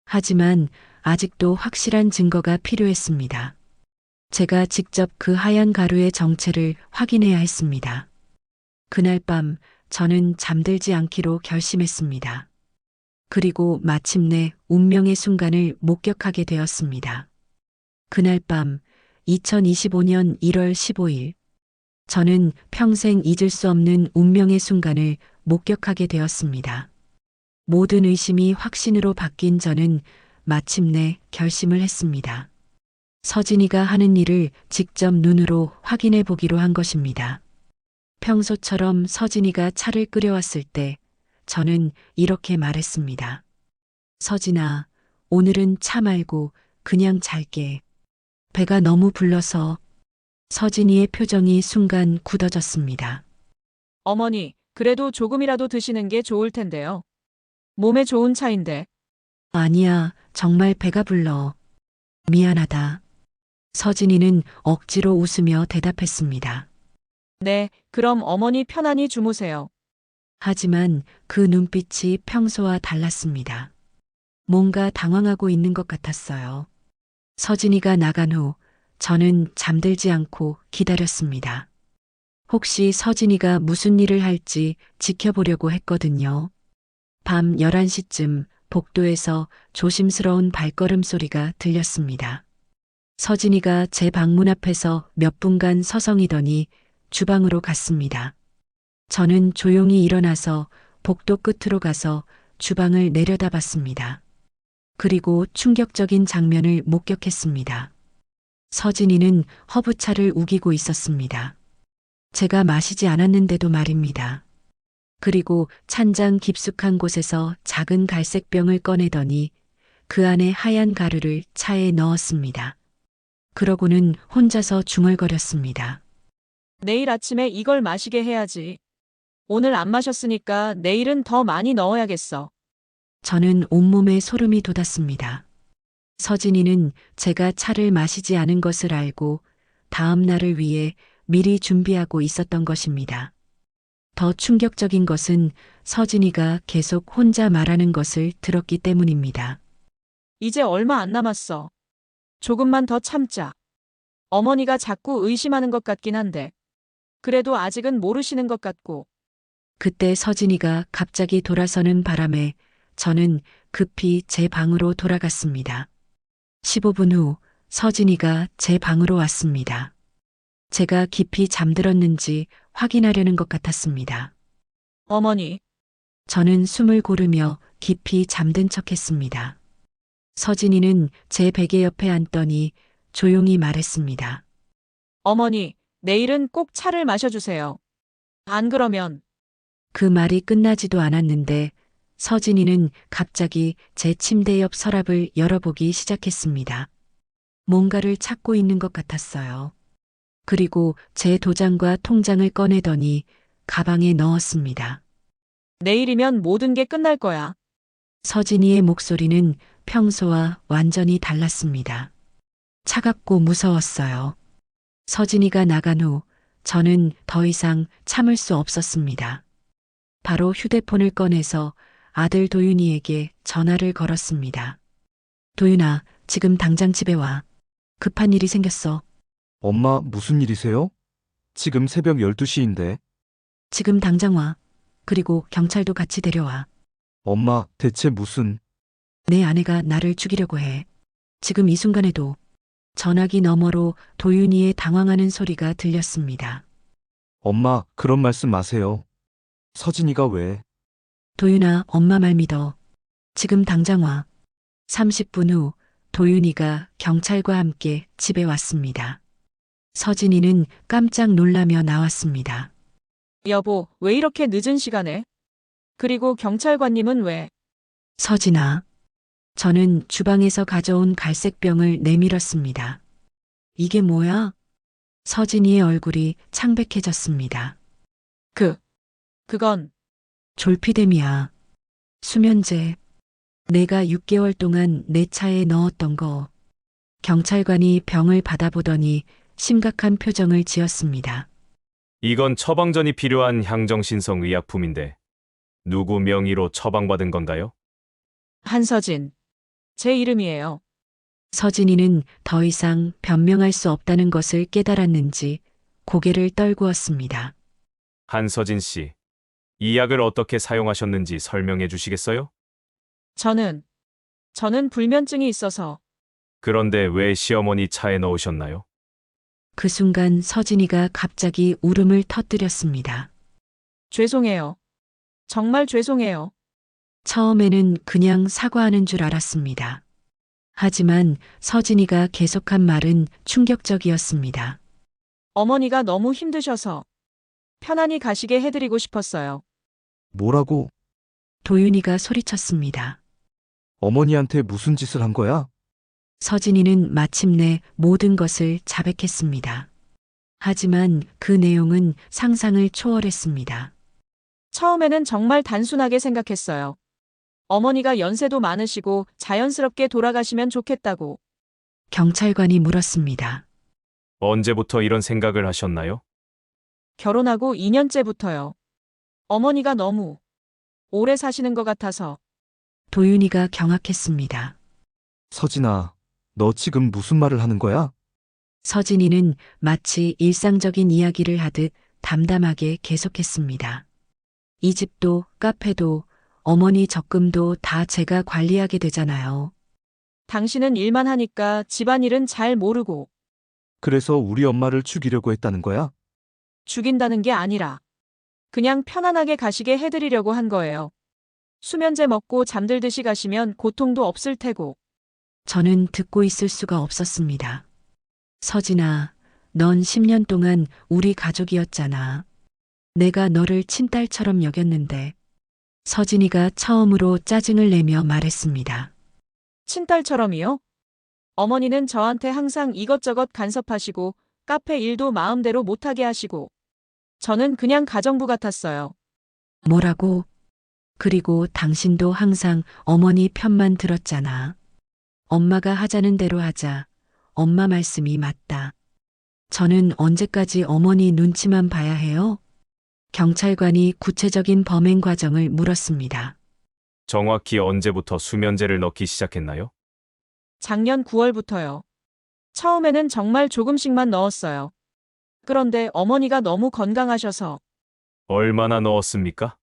하지만 아직도 확실한 증거가 필요했습니다. 제가 직접 그 하얀 가루의 정체를 확인해야 했습니다. 그날 밤 저는 잠들지 않기로 결심했습니다. 그리고 마침내 운명의 순간을 목격하게 되었습니다. 그날 밤 2025년 1월 15일 저는 평생 잊을 수 없는 운명의 순간을 목격하게 되었습니다. 모든 의심이 확신으로 바뀐 저는 마침내 결심을 했습니다. 서진이가 하는 일을 직접 눈으로 확인해 보기로 한 것입니다. 평소처럼 서진이가 차를 끓여왔을 때 저는 이렇게 말했습니다. 서진아, 오늘은 차 말고 그냥 잘게. 배가 너무 불러서. 서진이의 표정이 순간 굳어졌습니다. 어머니, 그래도 조금이라도 드시는 게 좋을 텐데요. 몸에 좋은 차인데. 아니야, 정말 배가 불러. 미안하다. 서진이는 억지로 웃으며 대답했습니다. 네, 그럼 어머니 편안히 주무세요. 하지만 그 눈빛이 평소와 달랐습니다. 뭔가 당황하고 있는 것 같았어요. 서진이가 나간 후 저는 잠들지 않고 기다렸습니다. 혹시 서진이가 무슨 일을 할지 지켜보려고 했거든요. 밤 11시쯤 복도에서 조심스러운 발걸음 소리가 들렸습니다. 서진이가 제 방문 앞에서 몇 분간 서성이더니 주방으로 갔습니다. 저는 조용히 일어나서 복도 끝으로 가서 주방을 내려다봤습니다. 그리고 충격적인 장면을 목격했습니다. 서진이는 허브차를 우기고 있었습니다. 제가 마시지 않았는데도 말입니다. 그리고 찬장 깊숙한 곳에서 작은 갈색 병을 꺼내더니 그 안에 하얀 가루를 차에 넣었습니다. 그러고는 혼자서 중얼거렸습니다. 내일 아침에 이걸 마시게 해야지. 오늘 안 마셨으니까 내일은 더 많이 넣어야겠어. 저는 온몸에 소름이 돋았습니다. 서진이는 제가 차를 마시지 않은 것을 알고 다음 날을 위해 미리 준비하고 있었던 것입니다. 더 충격적인 것은 서진이가 계속 혼자 말하는 것을 들었기 때문입니다. 이제 얼마 안 남았어. 조금만 더 참자. 어머니가 자꾸 의심하는 것 같긴 한데. 그래도 아직은 모르시는 것 같고. 그때 서진이가 갑자기 돌아서는 바람에 저는 급히 제 방으로 돌아갔습니다. 15분 후 서진이가 제 방으로 왔습니다. 제가 깊이 잠들었는지 확인하려는 것 같았습니다. 어머니, 저는 숨을 고르며 깊이 잠든 척했습니다. 서진이는 제 베개 옆에 앉더니 조용히 말했습니다. 어머니, 내일은 꼭 차를 마셔주세요. 안 그러면 그 말이 끝나지도 않았는데 서진이는 갑자기 제 침대 옆 서랍을 열어보기 시작했습니다. 뭔가를 찾고 있는 것 같았어요. 그리고 제 도장과 통장을 꺼내더니 가방에 넣었습니다. 내일이면 모든 게 끝날 거야. 서진이의 목소리는 평소와 완전히 달랐습니다. 차갑고 무서웠어요. 서진이가 나간 후 저는 더 이상 참을 수 없었습니다. 바로 휴대폰을 꺼내서 아들 도윤이에게 전화를 걸었습니다. 도윤아, 지금 당장 집에 와. 급한 일이 생겼어. 엄마, 무슨 일이세요? 지금 새벽 12시인데. 지금 당장 와. 그리고 경찰도 같이 데려와. 엄마, 대체 무슨... 내 아내가 나를 죽이려고 해. 지금 이 순간에도 전화기 너머로 도윤이의 당황하는 소리가 들렸습니다. 엄마, 그런 말씀 마세요. 서진이가 왜... 도윤아, 엄마 말 믿어. 지금 당장 와. 30분 후 도윤이가 경찰과 함께 집에 왔습니다. 서진이는 깜짝 놀라며 나왔습니다. 여보, 왜 이렇게 늦은 시간에? 그리고 경찰관님은 왜? 서진아. 저는 주방에서 가져온 갈색병을 내밀었습니다. 이게 뭐야? 서진이의 얼굴이 창백해졌습니다. 그건 졸피뎀이야. 수면제. 내가 6개월 동안 내 차에 넣었던 거. 경찰관이 병을 받아보더니 심각한 표정을 지었습니다. 이건 처방전이 필요한 향정신성 의약품인데 누구 명의로 처방받은 건가요? 한서진. 제 이름이에요. 서진이는 더 이상 변명할 수 없다는 것을 깨달았는지 고개를 떨구었습니다. 한서진 씨, 이 약을 어떻게 사용하셨는지 설명해 주시겠어요? 저는 불면증이 있어서 그런데 왜 시어머니 차에 넣으셨나요? 그 순간 서진이가 갑자기 울음을 터뜨렸습니다. 죄송해요. 정말 죄송해요. 처음에는 그냥 사과하는 줄 알았습니다. 하지만 서진이가 계속한 말은 충격적이었습니다. 어머니가 너무 힘드셔서 편안히 가시게 해드리고 싶었어요. 뭐라고? 도윤이가 소리쳤습니다. 어머니한테 무슨 짓을 한 거야? 서진이는 마침내 모든 것을 자백했습니다. 하지만 그 내용은 상상을 초월했습니다. 처음에는 정말 단순하게 생각했어요. 어머니가 연세도 많으시고 자연스럽게 돌아가시면 좋겠다고. 경찰관이 물었습니다. 언제부터 이런 생각을 하셨나요? 결혼하고 2년째부터요. 어머니가 너무 오래 사시는 것 같아서. 도윤이가 경악했습니다. 서진아, 너 지금 무슨 말을 하는 거야? 서진이는 마치 일상적인 이야기를 하듯 담담하게 계속했습니다. 이 집도 카페도 어머니 적금도 다 제가 관리하게 되잖아요. 당신은 일만 하니까 집안일은 잘 모르고. 그래서 우리 엄마를 죽이려고 했다는 거야? 죽인다는 게 아니라 그냥 편안하게 가시게 해드리려고 한 거예요. 수면제 먹고 잠들듯이 가시면 고통도 없을 테고. 저는 듣고 있을 수가 없었습니다. 서진아, 넌 10년 동안 우리 가족이었잖아. 내가 너를 친딸처럼 여겼는데. 서진이가 처음으로 짜증을 내며 말했습니다. 친딸처럼이요? 어머니는 저한테 항상 이것저것 간섭하시고 카페 일도 마음대로 못하게 하시고 저는 그냥 가정부 같았어요. 뭐라고? 그리고 당신도 항상 어머니 편만 들었잖아. 엄마가 하자는 대로 하자. 엄마 말씀이 맞다. 저는 언제까지 어머니 눈치만 봐야 해요? 경찰관이 구체적인 범행 과정을 물었습니다. 정확히 언제부터 수면제를 넣기 시작했나요? 작년 9월부터요. 처음에는 정말 조금씩만 넣었어요. 그런데 어머니가 너무 건강하셔서 얼마나 넣었습니까?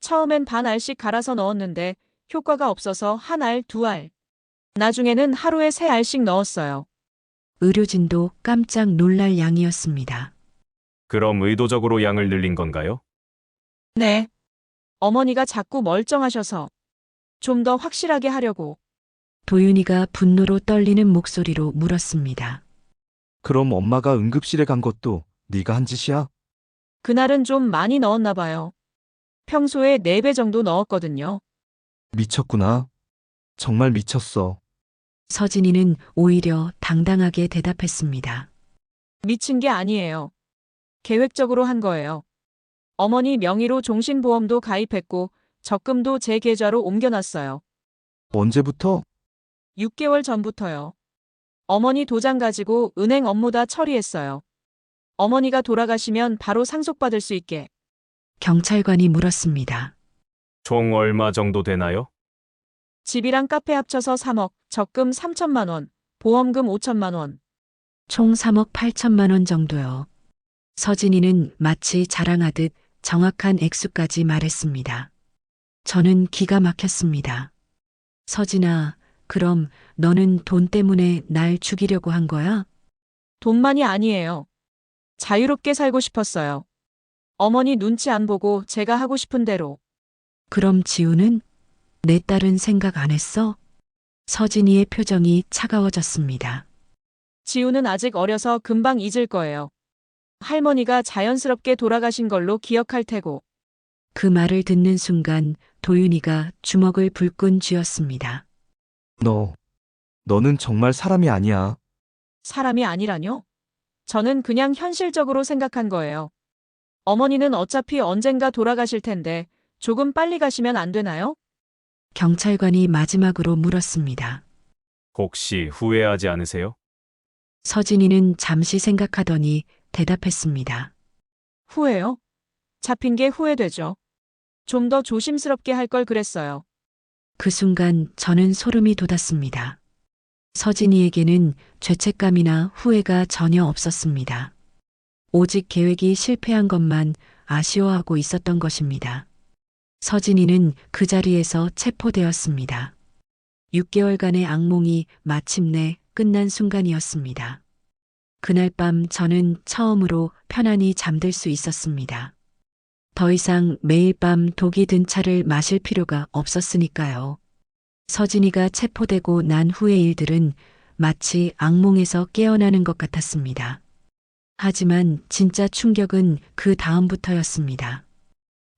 처음엔 반 알씩 갈아서 넣었는데 효과가 없어서 한 알, 두 알. 나중에는 하루에 세 알씩 넣었어요. 의료진도 깜짝 놀랄 양이었습니다. 그럼 의도적으로 양을 늘린 건가요? 네. 어머니가 자꾸 멀쩡하셔서 좀 더 확실하게 하려고. 도윤이가 분노로 떨리는 목소리로 물었습니다. 그럼 엄마가 응급실에 간 것도 네가 한 짓이야? 그날은 좀 많이 넣었나 봐요. 평소에 4배 정도 넣었거든요. 미쳤구나. 정말 미쳤어. 서진이는 오히려 당당하게 대답했습니다. 미친 게 아니에요. 계획적으로 한 거예요. 어머니 명의로 종신보험도 가입했고 적금도 제 계좌로 옮겨놨어요. 언제부터? 6개월 전부터요. 어머니 도장 가지고 은행 업무 다 처리했어요. 어머니가 돌아가시면 바로 상속받을 수 있게. 경찰관이 물었습니다. 총 얼마 정도 되나요? 집이랑 카페 합쳐서 3억, 적금 3천만 원, 보험금 5천만 원. 총 3억 8천만 원 정도요. 서진이는 마치 자랑하듯 정확한 액수까지 말했습니다. 저는 기가 막혔습니다. 서진아, 그럼 너는 돈 때문에 날 죽이려고 한 거야? 돈만이 아니에요. 자유롭게 살고 싶었어요. 어머니 눈치 안 보고 제가 하고 싶은 대로. 그럼 지우는? 내 딸은 생각 안 했어? 서진이의 표정이 차가워졌습니다. 지우는 아직 어려서 금방 잊을 거예요. 할머니가 자연스럽게 돌아가신 걸로 기억할 테고. 그 말을 듣는 순간 도윤이가 주먹을 불끈 쥐었습니다. 너는 정말 사람이 아니야. 사람이 아니라뇨? 저는 그냥 현실적으로 생각한 거예요. 어머니는 어차피 언젠가 돌아가실 텐데 조금 빨리 가시면 안 되나요? 경찰관이 마지막으로 물었습니다. 혹시 후회하지 않으세요? 서진이는 잠시 생각하더니 대답했습니다. 후회요? 잡힌 게 후회되죠. 좀 더 조심스럽게 할 걸 그랬어요. 그 순간 저는 소름이 돋았습니다. 서진이에게는 죄책감이나 후회가 전혀 없었습니다. 오직 계획이 실패한 것만 아쉬워하고 있었던 것입니다. 서진이는 그 자리에서 체포되었습니다. 6개월간의 악몽이 마침내 끝난 순간이었습니다. 그날 밤 저는 처음으로 편안히 잠들 수 있었습니다. 더 이상 매일 밤 독이 든 차를 마실 필요가 없었으니까요. 서진이가 체포되고 난 후의 일들은 마치 악몽에서 깨어나는 것 같았습니다. 하지만 진짜 충격은 그 다음부터였습니다.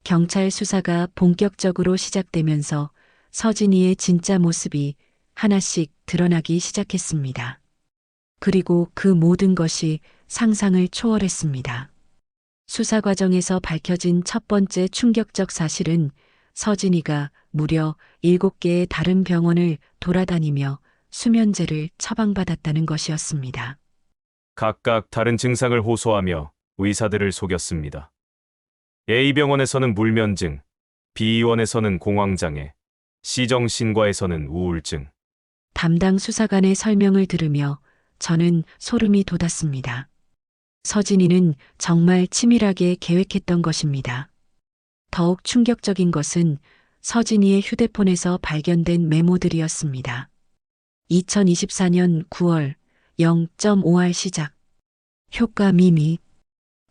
경찰 수사가 본격적으로 시작되면서 서진이의 진짜 모습이 하나씩 드러나기 시작했습니다. 그리고 그 모든 것이 상상을 초월했습니다. 수사 과정에서 밝혀진 첫 번째 충격적 사실은 서진이가 무려 7개의 다른 병원을 돌아다니며 수면제를 처방받았다는 것이었습니다. 각각 다른 증상을 호소하며 의사들을 속였습니다. A병원에서는 불면증, B원에서는 공황장애, C정신과에서는 우울증. 담당 수사관의 설명을 들으며 저는 소름이 돋았습니다. 서진이는 정말 치밀하게 계획했던 것입니다. 더욱 충격적인 것은 서진이의 휴대폰에서 발견된 메모들이었습니다. 2024년 9월 0.5알 시작. 효과 미미.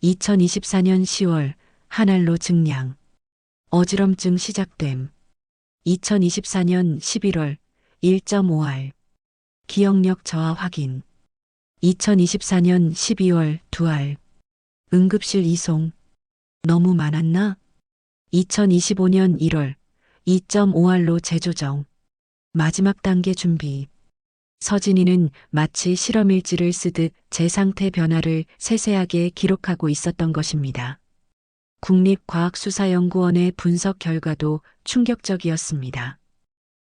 2024년 10월 한 알로 증량. 어지럼증 시작됨. 2024년 11월 1.5알. 기억력 저하 확인. 2024년 12월 2알. 응급실 이송. 너무 많았나? 2025년 1월 2.5알로 재조정. 마지막 단계 준비. 서진이는 마치 실험일지를 쓰듯 제 상태 변화를 세세하게 기록하고 있었던 것입니다. 국립과학수사연구원의 분석 결과도 충격적이었습니다.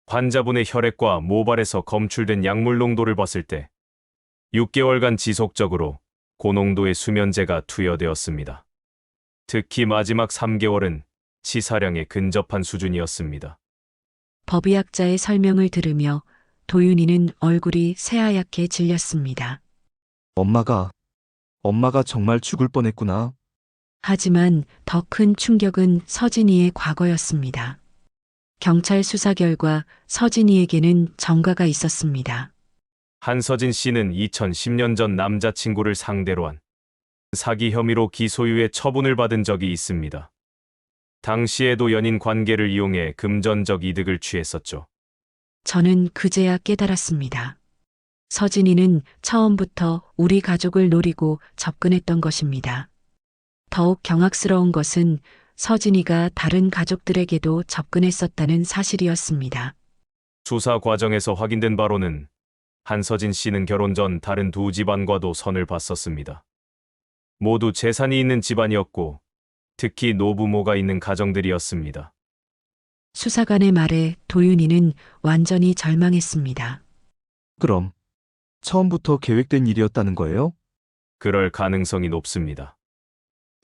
환자분의 혈액과 모발에서 검출된 약물 농도를 봤을 때 6개월간 지속적으로 고농도의 수면제가 투여되었습니다. 특히 마지막 3개월은 치사량에 근접한 수준이었습니다. 법의학자의 설명을 들으며 도윤이는 얼굴이 새하얗게 질렸습니다. 엄마가 정말 죽을 뻔했구나. 하지만 더 큰 충격은 서진이의 과거였습니다. 경찰 수사 결과 서진이에게는 전과가 있었습니다. 한서진 씨는 2010년 전 남자친구를 상대로 한 사기 혐의로 기소유예 처분을 받은 적이 있습니다. 당시에도 연인 관계를 이용해 금전적 이득을 취했었죠. 저는 그제야 깨달았습니다. 서진이는 처음부터 우리 가족을 노리고 접근했던 것입니다. 더욱 경악스러운 것은 서진이가 다른 가족들에게도 접근했었다는 사실이었습니다. 수사 과정에서 확인된 바로는 한서진 씨는 결혼 전 다른 두 집안과도 선을 봤었습니다. 모두 재산이 있는 집안이었고 특히 노부모가 있는 가정들이었습니다. 수사관의 말에 도윤이는 완전히 절망했습니다. 그럼 처음부터 계획된 일이었다는 거예요? 그럴 가능성이 높습니다.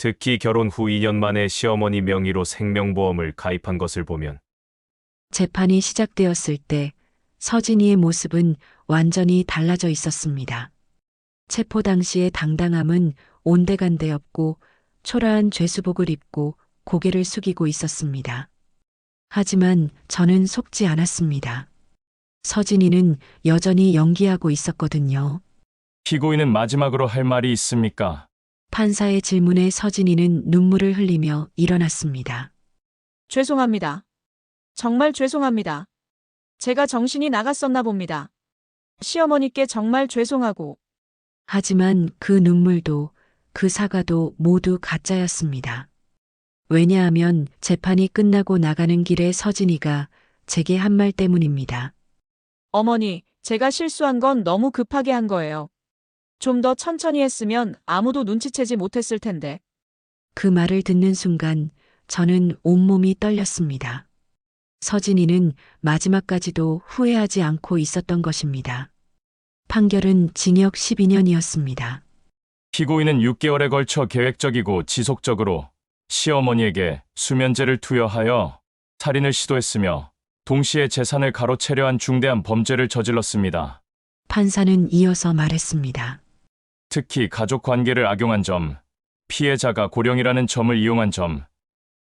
특히 결혼 후 2년 만에 시어머니 명의로 생명보험을 가입한 것을 보면 재판이 시작되었을 때 서진이의 모습은 완전히 달라져 있었습니다. 체포 당시의 당당함은 온데간데 없고 초라한 죄수복을 입고 고개를 숙이고 있었습니다. 하지만 저는 속지 않았습니다. 서진이는 여전히 연기하고 있었거든요. 피고인은 마지막으로 할 말이 있습니까? 판사의 질문에 서진이는 눈물을 흘리며 일어났습니다. 죄송합니다. 정말 죄송합니다. 제가 정신이 나갔었나 봅니다. 시어머니께 정말 죄송하고. 하지만 그 눈물도 그 사과도 모두 가짜였습니다. 왜냐하면 재판이 끝나고 나가는 길에 서진이가 제게 한 말 때문입니다. 어머니, 제가 실수한 건 너무 급하게 한 거예요. 좀 더 천천히 했으면 아무도 눈치채지 못했을 텐데. 그 말을 듣는 순간 저는 온몸이 떨렸습니다. 서진이는 마지막까지도 후회하지 않고 있었던 것입니다. 판결은 징역 12년이었습니다. 피고인은 6개월에 걸쳐 계획적이고 지속적으로 시어머니에게 수면제를 투여하여 살인을 시도했으며 동시에 재산을 가로채려 한 중대한 범죄를 저질렀습니다. 판사는 이어서 말했습니다. 특히 가족 관계를 악용한 점, 피해자가 고령이라는 점을 이용한 점,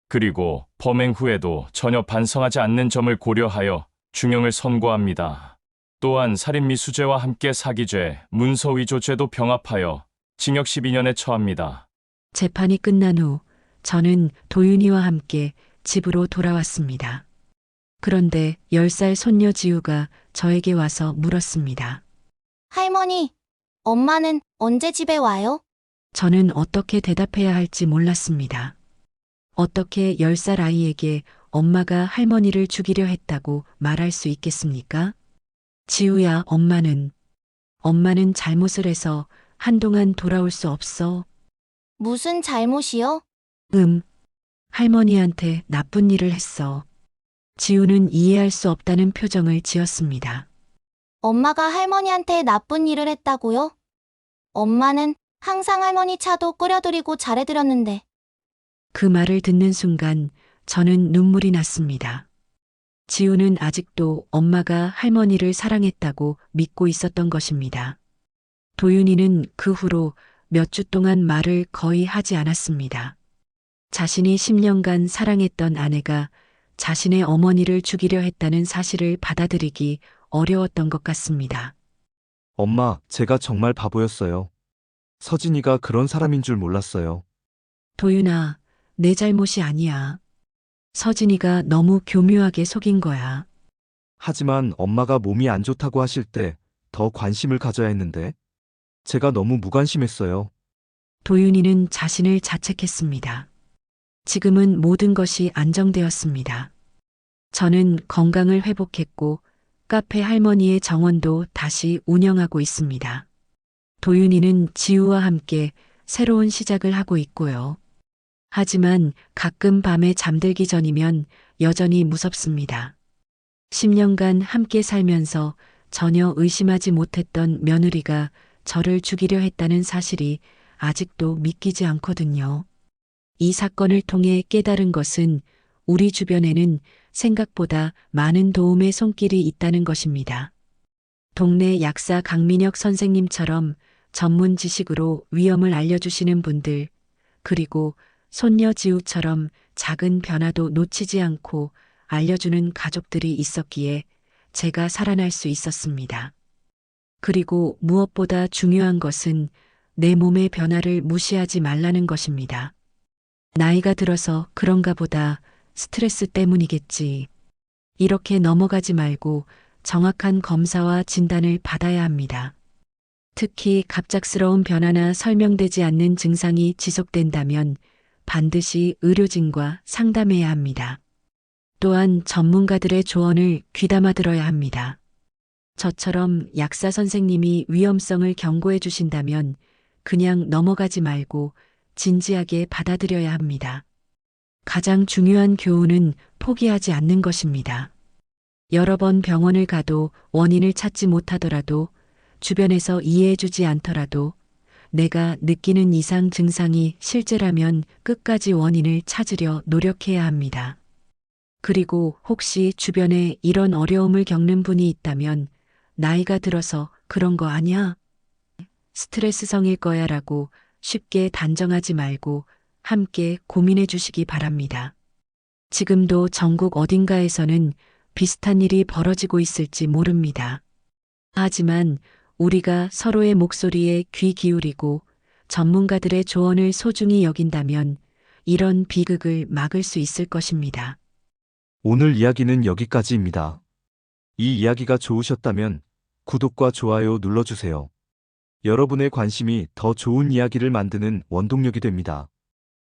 그리고 범행 후에도 전혀 반성하지 않는 점을 고려하여 중형을 선고합니다. 또한 살인미수죄와 함께 사기죄, 문서위조죄도 병합하여 징역 12년에 처합니다. 재판이 끝난 후 저는 도윤이와 함께 집으로 돌아왔습니다. 그런데 10살 손녀 지우가 저에게 와서 물었습니다. 할머니, 엄마는 언제 집에 와요? 저는 어떻게 대답해야 할지 몰랐습니다. 어떻게 10살 아이에게 엄마가 할머니를 죽이려 했다고 말할 수 있겠습니까? 지우야, 엄마는 잘못을 해서 한동안 돌아올 수 없어. 무슨 잘못이요? 할머니한테 나쁜 일을 했어. 지우는 이해할 수 없다는 표정을 지었습니다. 엄마가 할머니한테 나쁜 일을 했다고요? 엄마는 항상 할머니 차도 끓여드리고 잘해드렸는데. 그 말을 듣는 순간 저는 눈물이 났습니다. 지우는 아직도 엄마가 할머니를 사랑했다고 믿고 있었던 것입니다. 도윤이는 그 후로 몇 주 동안 말을 거의 하지 않았습니다. 자신이 10년간 사랑했던 아내가 자신의 어머니를 죽이려 했다는 사실을 받아들이기 어려웠던 것 같습니다. 엄마, 제가 정말 바보였어요. 서진이가 그런 사람인 줄 몰랐어요. 도윤아, 내 잘못이 아니야. 서진이가 너무 교묘하게 속인 거야. 하지만 엄마가 몸이 안 좋다고 하실 때 더 관심을 가져야 했는데 제가 너무 무관심했어요. 도윤이는 자신을 자책했습니다. 지금은 모든 것이 안정되었습니다. 저는 건강을 회복했고 카페 할머니의 정원도 다시 운영하고 있습니다. 도윤이는 지우와 함께 새로운 시작을 하고 있고요. 하지만 가끔 밤에 잠들기 전이면 여전히 무섭습니다. 10년간 함께 살면서 전혀 의심하지 못했던 며느리가 저를 죽이려 했다는 사실이 아직도 믿기지 않거든요. 이 사건을 통해 깨달은 것은 우리 주변에는 생각보다 많은 도움의 손길이 있다는 것입니다. 동네 약사 강민혁 선생님처럼 전문 지식으로 위험을 알려주시는 분들, 그리고 손녀 지우처럼 작은 변화도 놓치지 않고 알려주는 가족들이 있었기에 제가 살아날 수 있었습니다. 그리고 무엇보다 중요한 것은 내 몸의 변화를 무시하지 말라는 것입니다. 나이가 들어서 그런가 보다, 스트레스 때문이겠지. 이렇게 넘어가지 말고 정확한 검사와 진단을 받아야 합니다. 특히 갑작스러운 변화나 설명되지 않는 증상이 지속된다면 반드시 의료진과 상담해야 합니다. 또한 전문가들의 조언을 귀담아 들어야 합니다. 저처럼 약사 선생님이 위험성을 경고해 주신다면 그냥 넘어가지 말고 진지하게 받아들여야 합니다. 가장 중요한 교훈은 포기하지 않는 것입니다. 여러 번 병원을 가도 원인을 찾지 못하더라도, 주변에서 이해해주지 않더라도 내가 느끼는 이상 증상이 실제라면 끝까지 원인을 찾으려 노력해야 합니다. 그리고 혹시 주변에 이런 어려움을 겪는 분이 있다면 나이가 들어서 그런 거 아니야? 스트레스성일 거야 라고 쉽게 단정하지 말고 함께 고민해 주시기 바랍니다. 지금도 전국 어딘가에서는 비슷한 일이 벌어지고 있을지 모릅니다. 하지만 우리가 서로의 목소리에 귀 기울이고 전문가들의 조언을 소중히 여긴다면 이런 비극을 막을 수 있을 것입니다. 오늘 이야기는 여기까지입니다. 이 이야기가 좋으셨다면 구독과 좋아요 눌러주세요. 여러분의 관심이 더 좋은 이야기를 만드는 원동력이 됩니다.